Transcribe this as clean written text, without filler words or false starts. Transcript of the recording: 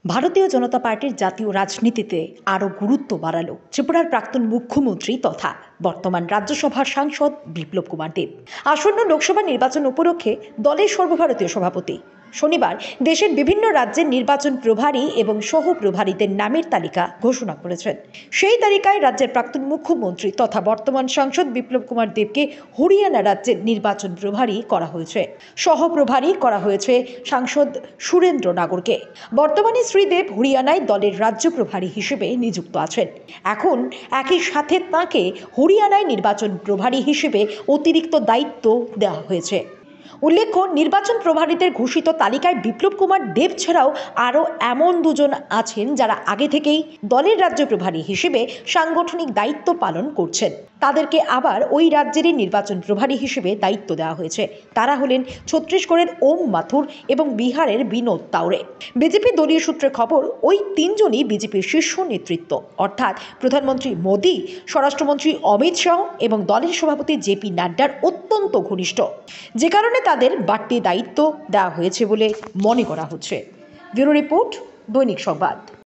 ভারতীয় জনতা পার্টির জাতীয় রাজনীতিতে আরও গুরুত্ব বাড়ালো ত্রিপুরার প্রাক্তন মুখ্যমন্ত্রী তথা বর্তমান রাজ্যসভার সাংসদ বিপ্লব কুমার দেব। আসন্ন লোকসভা নির্বাচন উপলক্ষে দলের সর্বভারতীয় সভাপতি শনিবার দেশের বিভিন্ন রাজ্যের নির্বাচন প্রভারী এবং সহ প্রভারীদের নামের তালিকা ঘোষণা করেছেন। সেই তালিকায় রাজ্যের প্রাক্তন মুখ্যমন্ত্রী তথা বর্তমান সাংসদ বিপ্লব কুমার দেবকে হরিয়ানা রাজ্যের নির্বাচন প্রভারী করা হয়েছে। সহ প্রভারী করা হয়েছে সাংসদ সুরেন্দ্র নাগরকে। বর্তমানে শ্রী দেব হরিয়ানায় দলের রাজ্য প্রভারী হিসেবে নিযুক্ত আছেন। এখন একই সাথে তাঁকে হরিয়ানায় নির্বাচন প্রভারী হিসেবে অতিরিক্ত দায়িত্ব দেওয়া হয়েছে। উল্লেখ্য, নির্বাচন প্রভারীদের ঘোষিত তালিকায় বিপ্লব কুমার দেব ছাড়াও আরও এমন দুজন আছেন যারা আগে থেকেই দলের রাজ্য প্রভারী হিসেবে সাংগঠনিক দায়িত্ব পালন করছেন। তাদেরকে আবার ওই রাজ্যেরই নির্বাচন প্রভারী হিসেবে দায়িত্ব দেওয়া হয়েছে। তারা হলেন ছত্তিশগড়ের ওম মাথুর এবং বিহারের বিনোদ তাওরে। বিজেপি দলীয় সূত্রে খবর, ওই তিনজনই বিজেপির শীর্ষ নেতৃত্ব, অর্থাৎ প্রধানমন্ত্রী মোদী, স্বরাষ্ট্রমন্ত্রী অমিত শাহ এবং দলের সভাপতি জেপি নাড্ডার অত্যন্ত ঘনিষ্ঠ, যে কারণে তাদের বাড়তি দায়িত্ব দেওয়া হয়েছে বলে মনে করা হচ্ছে। ব্যুরো রিপোর্ট, দৈনিক সংবাদ।